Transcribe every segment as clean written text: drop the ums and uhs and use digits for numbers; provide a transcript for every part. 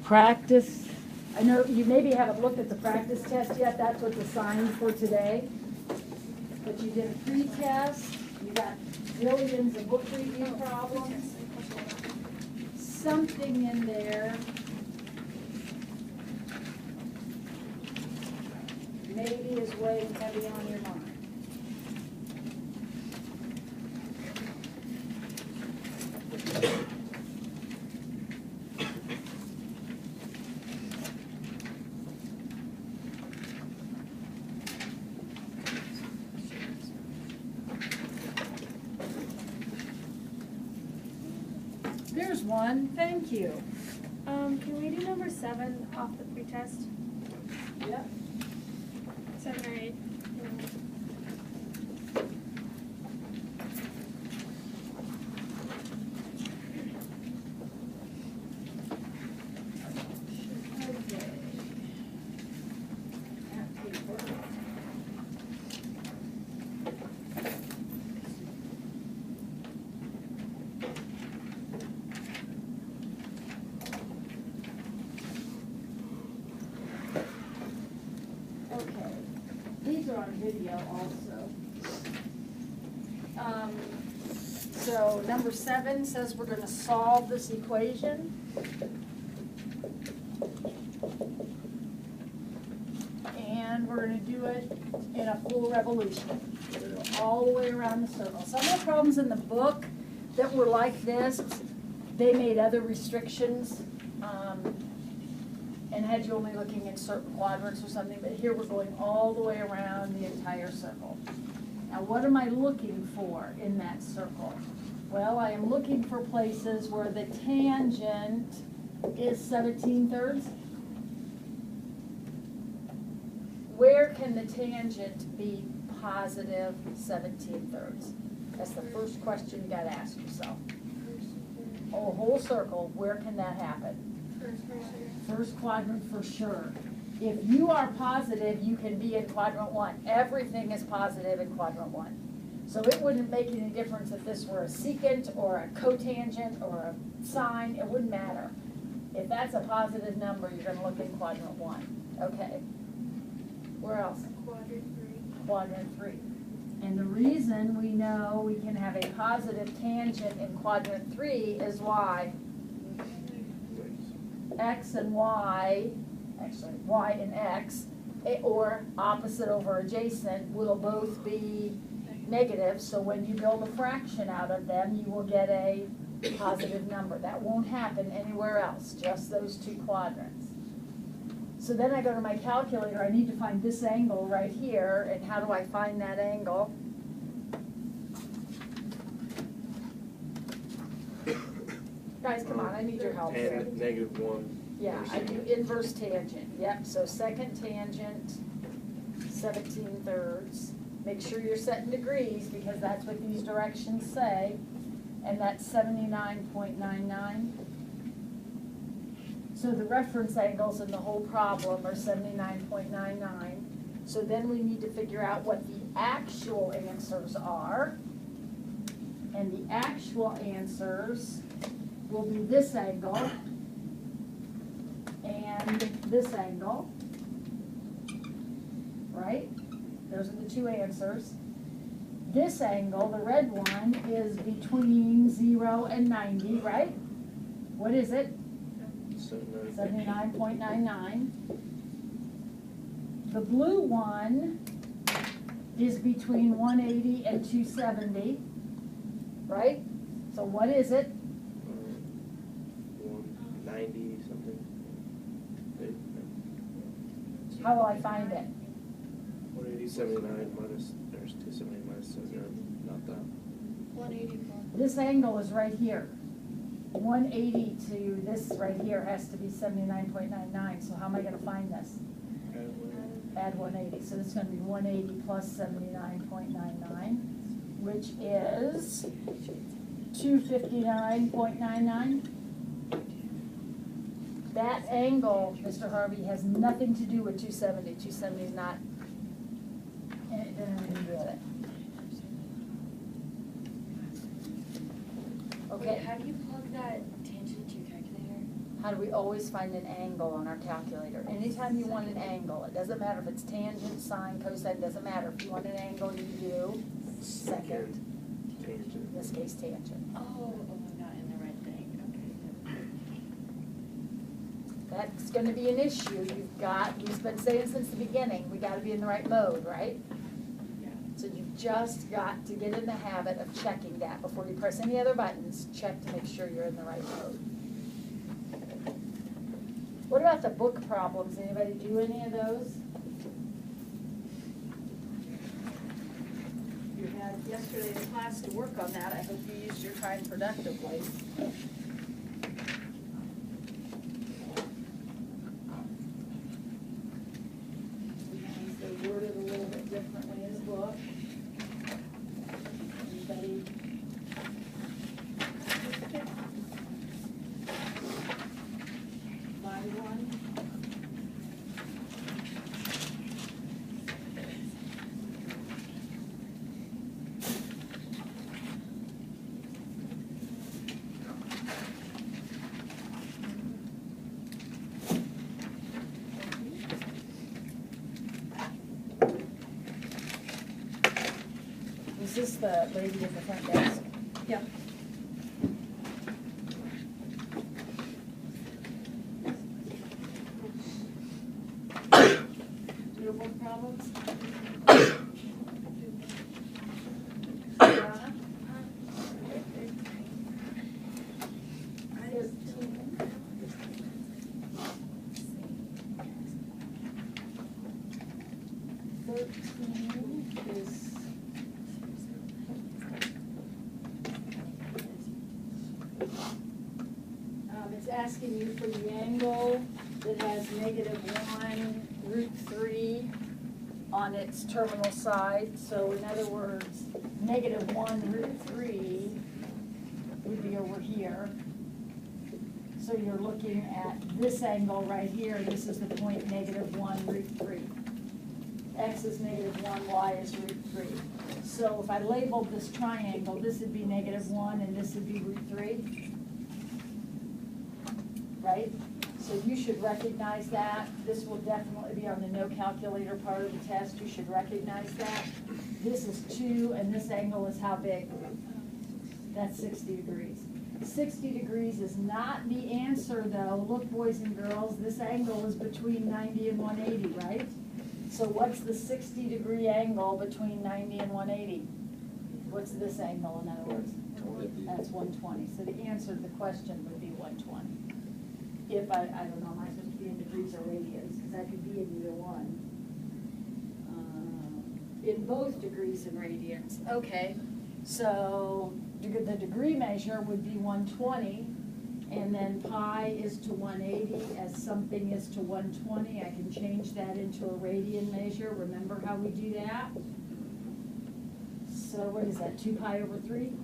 practice. I know you maybe haven't looked at the practice test yet. That's what's assigned for today. But you did a pre-test. You got millions of book review problems. Something in there maybe is weighing heavy on your mind. There's one, thank you. Can we do number 7 off the pretest? Yep. 7 or 8? These are on video also. So number 7 says we're going to solve this equation. And we're going to do it in a full revolution. All the way around the circle. Some of the problems in the book that were like this, they made other restrictions. And had you only looking in certain quadrants or something, but here we're going all the way around the entire circle. Now what am I looking for in that circle? Well, I am looking for places where the tangent is 17/3. Where can the tangent be positive 17/3? That's the first question you gotta ask yourself. Oh, whole circle, where can that happen? First quadrant for sure. If you are positive, you can be in quadrant 1. Everything is positive in quadrant 1. So it wouldn't make any difference if this were a secant or a cotangent or a sine. It wouldn't matter. If that's a positive number, you're going to look in quadrant 1. Okay. Where else? Quadrant 3. Quadrant 3. And the reason we know we can have a positive tangent in quadrant 3 is why? X and Y, actually Y and X, or opposite over adjacent, will both be negative. So when you build a fraction out of them, you will get a positive number. That won't happen anywhere else, just those 2 quadrants. So then I go to my calculator. I need to find this angle right here. And how do I find that angle? Guys, come on, I need your help here. And -1. Yeah, I do inverse tangent. Yep, so second tangent, 17/3. Make sure you're set in degrees because that's what these directions say. And that's 79.99. So the reference angles in the whole problem are 79.99. So then we need to figure out what the actual answers are. And the actual answers will be this angle and this angle, right? Those are the 2 answers. This angle, the red one, is between 0 and 90, right? What is it? 79.99. The blue one is between 180 and 270, right? So what is it? 190 something. How will I find it? 79 minus, there's 270 minus 79, not that. 180 plus. This angle is right here. 180 to this right here has to be 79.99. So how am I going to find this? Add 180. So this is going to be 180 plus 79.99, which is 259.99. That angle, Mr. Harvey, has nothing to do with 270. 270 is not, it doesn't have anything to do with it. Okay. Wait, how do you plug that tangent into your calculator? How do we always find an angle on our calculator? Anytime you want an angle, it doesn't matter if it's tangent, sine, cosine, doesn't matter. If you want an angle, you do second, Tangent. in this case tangent. Oh, I'm not in the right thing, okay. That's gonna be an issue. We've been saying since the beginning, we gotta be in the right mode, right? Yeah. So you've just got to get in the habit of checking that before you press any other buttons. Check to make sure you're in the right mode. What about the book problems? Anybody do any of those? You had yesterday in class to work on that. I hope you used your time productively. They worded a little bit differently in the book. Anybody? Find one? Is this the lady at the front desk? Yeah. No more problems? It's asking you for the angle that has -1√3 on its terminal side. So in other words, -1√3 would be over here. So you're looking at this angle right here, this is the point -1√3. X is -1, Y is √3. So if I labeled this triangle, this would be -1 and this would be √3. Right? So you should recognize that. This will definitely be on the no calculator part of the test. You should recognize that. This is 2 and this angle is how big? That's 60 degrees. 60 degrees is not the answer though. Look, boys and girls, this angle is between 90 and 180, right? So what's the 60-degree angle between 90 and 180? What's this angle, in other words? That's 120. So the answer to the question would be 120. If I don't know, am I supposed to be in degrees or radians? Because I could be in either one. In both degrees and radians. Okay, so the degree measure would be 120, and then pi is to 180 as something is to 120. I can change that into a radian measure. Remember how we do that? So what is that, 2 pi over 3?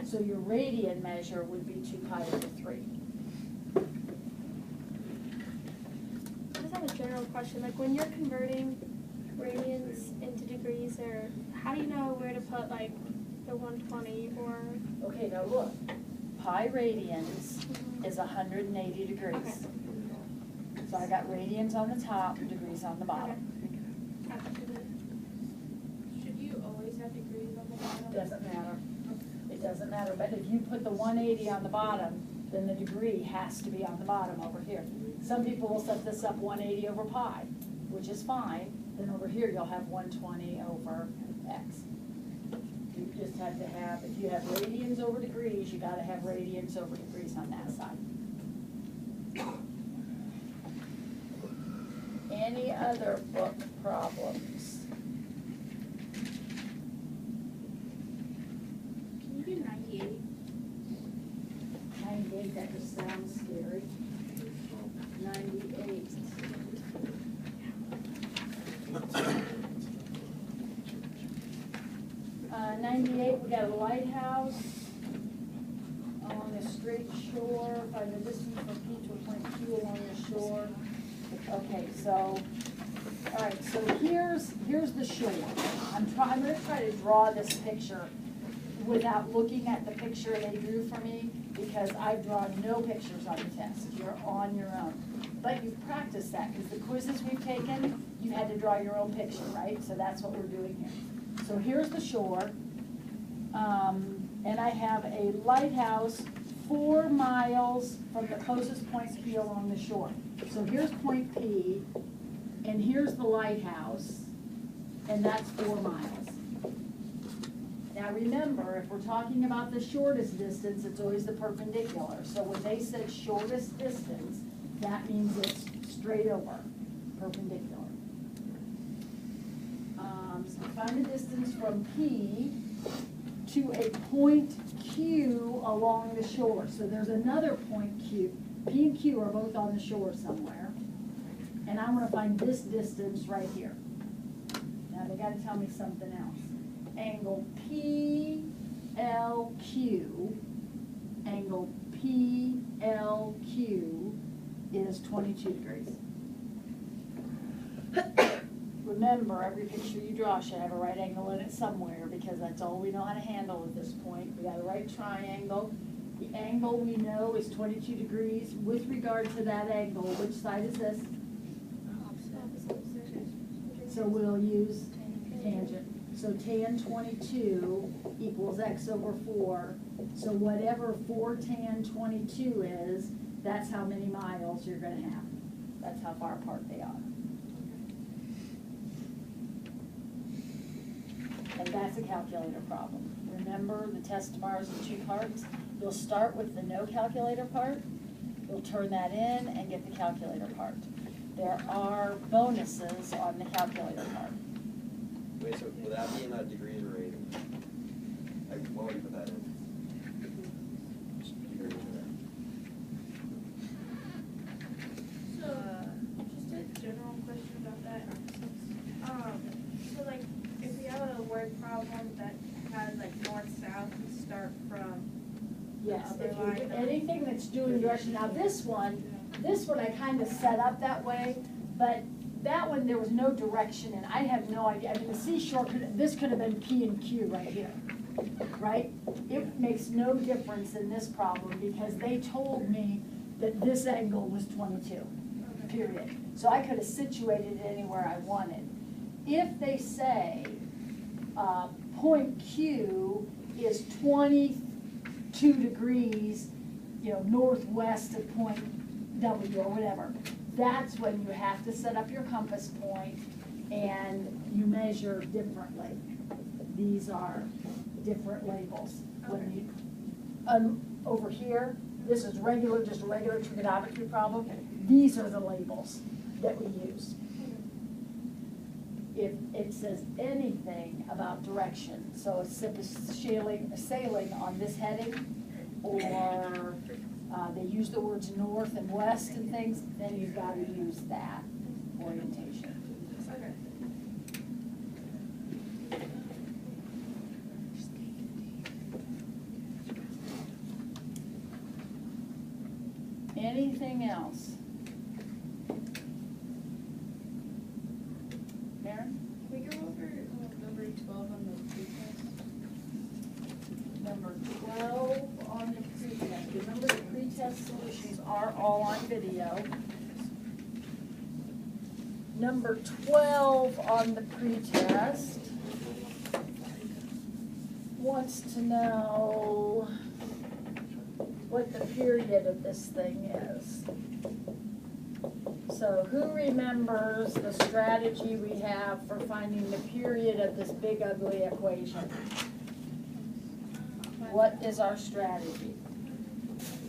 So your radian measure would be 2 pi over 3. I just have a general question, like when you're converting radians into degrees, or how do you know where to put like the 120 or? Okay, now look, pi radians is 180 degrees. Okay. So I got radians on the top and degrees on the bottom. Should you always have degrees on the bottom? Doesn't matter. It doesn't matter, but if you put the 180 on the bottom, then the degree has to be on the bottom over here. Some people will set this up 180 over pi, which is fine. Then over here you'll have 120 over x. You just have to have, if you have radians over degrees, you gotta have radians over degrees on that side. Any other book problems? Can you do 98? 98, that just sounds scary. 98. 98, we got a lighthouse along a straight shore. Find the distance from P to a point Q along the shore. Okay, so, all right, so here's the shore. I'm going to try to draw this picture without looking at the picture they drew for me. because I've drawn no pictures on the test. You're on your own. But you've practiced that, because the quizzes we've taken, you had to draw your own picture, right? So that's what we're doing here. So here's the shore, and I have a lighthouse 4 miles from the closest point P along the shore. So here's point P, and here's the lighthouse, and that's 4 miles. Now remember, if we're talking about the shortest distance, it's always the perpendicular. So when they said shortest distance, that means it's straight over, perpendicular. So find the distance from P to a point Q along the shore. So there's another point Q. P and Q are both on the shore somewhere. And I want to find this distance right here. Now they got to tell me something else. Angle PLQ, angle PLQ is 22 degrees. Remember, every picture you draw should have a right angle in it somewhere, because that's all we know how to handle at this point. We got a right triangle. The angle we know is 22 degrees. With regard to that angle, which side is this? So we'll use tangent. So tan 22 equals x over 4. So whatever 4 tan 22 is, that's how many miles you're going to have. That's how far apart they are. And that's a calculator problem. Remember, the test tomorrow is in 2 parts. You'll start with the no calculator part. You'll turn that in and get the calculator part. There are bonuses on the calculator part. Wait, so without being that degrees or rating, like, what would you put that in? Just degrees or that. So, just a general question about that. So like, if we have a word problem that has like north-south, we start from Yes, the if other you line. do anything that's doing direction. Now this one I kind of set up that way, but that one there was no direction and I have no idea. I mean, the seashore this could have been P and Q right here, right? It makes no difference in this problem because they told me that this angle was 22, period. So I could have situated it anywhere I wanted. If they say point Q is 22 degrees, northwest of point W or whatever, that's when you have to set up your compass point and you measure differently. These are different labels. When you, over here, this is regular, just a regular trigonometry problem. These are the labels that we use. If it says anything about direction, so a ship is sailing on this heading, or they use the words north and west and things, then you've got to use that orientation. Okay. Anything else? Maren? Can we go over number 12 on the pretest? Number 12 on the pretest. Remember, the pretest solutions are all on video. Number 12 on the pretest wants to know what the period of this thing is. So who remembers the strategy we have for finding the period of this big ugly equation? What is our strategy?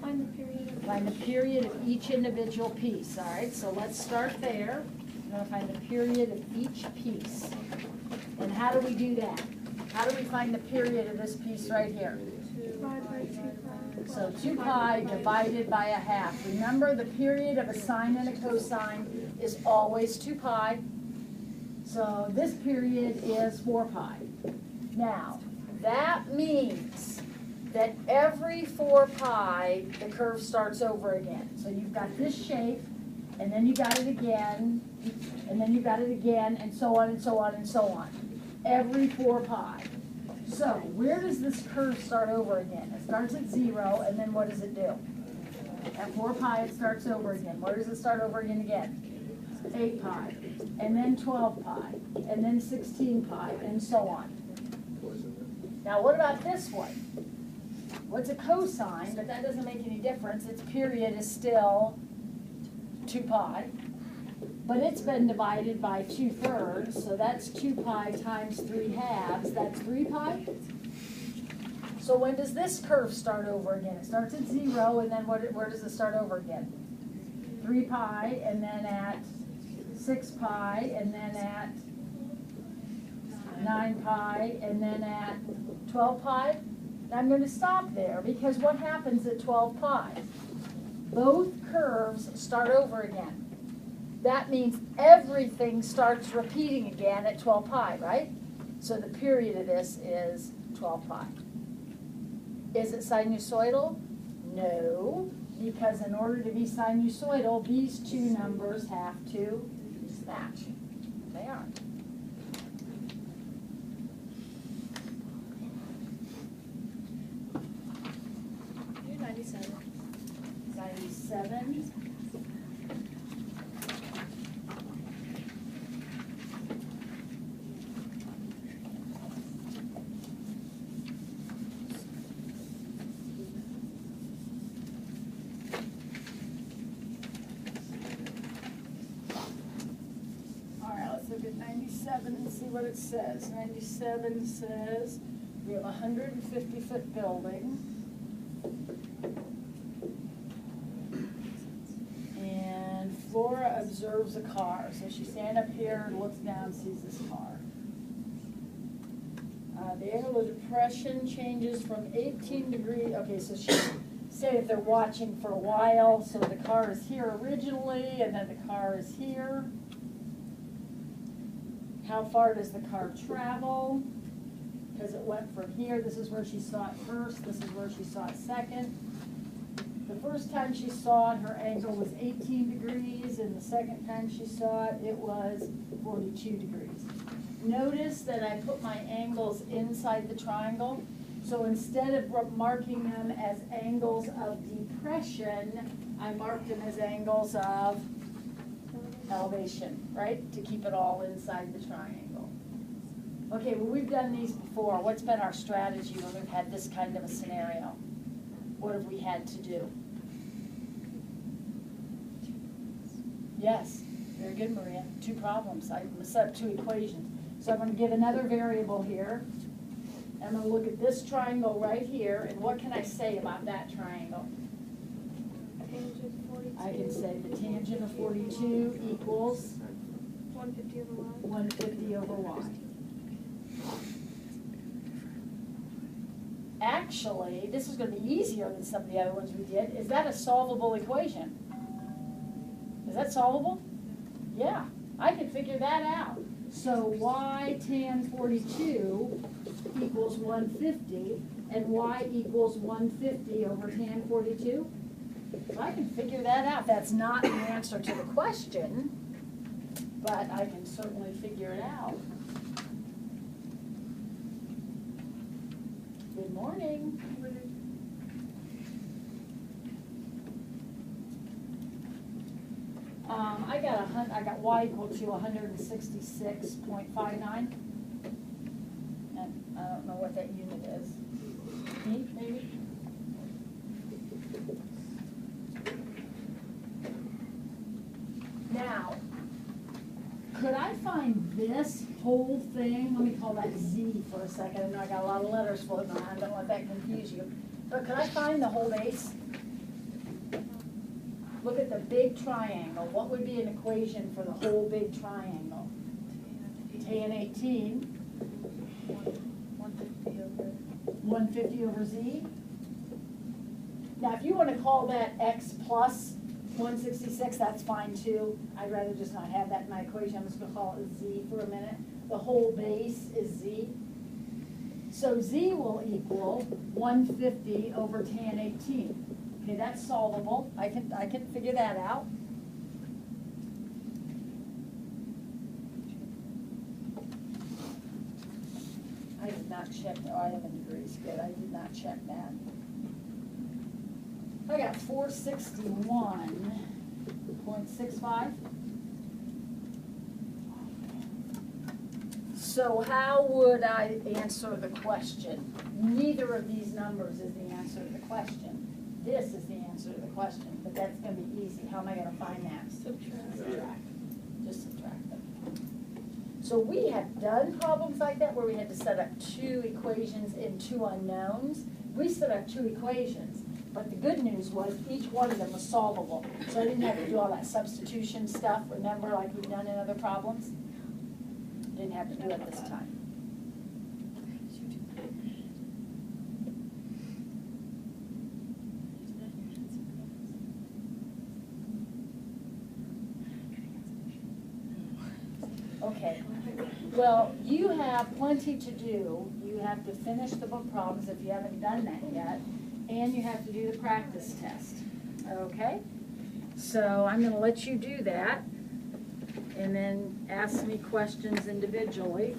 Find the period. Find the period of each individual piece, all right? So let's start there. We're gonna find the period of each piece. And how do we do that? How do we find the period of this piece right here? Divide by 2 pi. So 2 pi divided by a half. Remember, the period of a sine and a cosine is always 2 pi. So this period is 4 pi. Now, that means that every 4 pi, the curve starts over again. So you've got this shape, and then you got it again, and then you got it again, and so on and so on and so on. Every 4 pi. So where does this curve start over again? It starts at 0, and then what does it do? At 4 pi, it starts over again. Where does it start over again? 8 pi, and then 12 pi, and then 16 pi, and so on. Now what about this one? What's a cosine? But that doesn't make any difference. Its period is still 2 pi. But it's been divided by 2/3, so that's 2 pi times 3/2. That's 3 pi. So when does this curve start over again? It starts at 0, and then where does it start over again? 3 pi, and then at 6 pi, and then at 9 pi, and then at 12 pi. Now I'm going to stop there, because what happens at 12 pi? Both curves start over again. That means everything starts repeating again at 12 pi, right? So the period of this is 12 pi. Is it sinusoidal? No, because in order to be sinusoidal, these two numbers have to match. They aren't. You're 97. 97. Look at 97 and see what it says. 97 says we have a 150-foot building. And Flora observes a car. So she stands up here and looks down, sees this car. The angle of depression changes from 18 degrees. Okay, so she said if they're watching for a while, so the car is here originally, and then the car is here. How far does the car travel? Because it went from here. This is where she saw it first. This is where she saw it second. The first time she saw it, her angle was 18 degrees, and the second time she saw it, it was 42 degrees. Notice that I put my angles inside the triangle. So instead of marking them as angles of depression, I marked them as angles of elevation, right? To keep it all inside the triangle. Okay, well, we've done these before. What's been our strategy when we've had this kind of a scenario? What have we had to do? Yes, very good, Maria. 2 problems. I'm going to set up 2 equations. So I'm going to give another variable here. I'm going to look at this triangle right here, and what can I say about that triangle? Tangent 42. I can say the tangent of 42 equals 150 over y. 150 over y. Actually, this is going to be easier than some of the other ones we did. Is that a solvable equation? Is that solvable? Yeah, I can figure that out. So y tan 42 equals 150, and y equals 150 over tan 42. So I can figure that out. That's not the answer to the question, but I can certainly figure it out. Good morning. I got y equal to 166.59. And I don't know what that unit is. Feet, maybe? Now, could I find this whole thing? Let me call that Z for a second. I know I got a lot of letters floating around. Don't let that confuse you. But could I find the whole base? Look at the big triangle. What would be an equation for the whole big triangle? Tan 18. 150 over Z. Now, if you want to call that x plus 166, that's fine too. I'd rather just not have that in my equation. I'm just going to call it Z for a minute. The whole base is Z. So Z will equal 150 over tan 18. Okay, that's solvable. I can figure that out. I did not check, oh, I have a degrees, good, I did not check that. I got 461.65. So how would I answer the question? Neither of these numbers is the answer to the question. This is the answer to the question, but that's gonna be easy. How am I gonna find that? Subtract. Just subtract them. So we have done problems like that where we had to set up two equations and two unknowns. We set up two equations, but the good news was each one of them was solvable. So I didn't have to do all that substitution stuff, remember, like we've done in other problems? Didn't have to do it this time. Okay, well, you have plenty to do. You have to finish the book problems if you haven't done that yet, and you have to do the practice test, okay? So I'm gonna let you do that, and then ask me questions individually.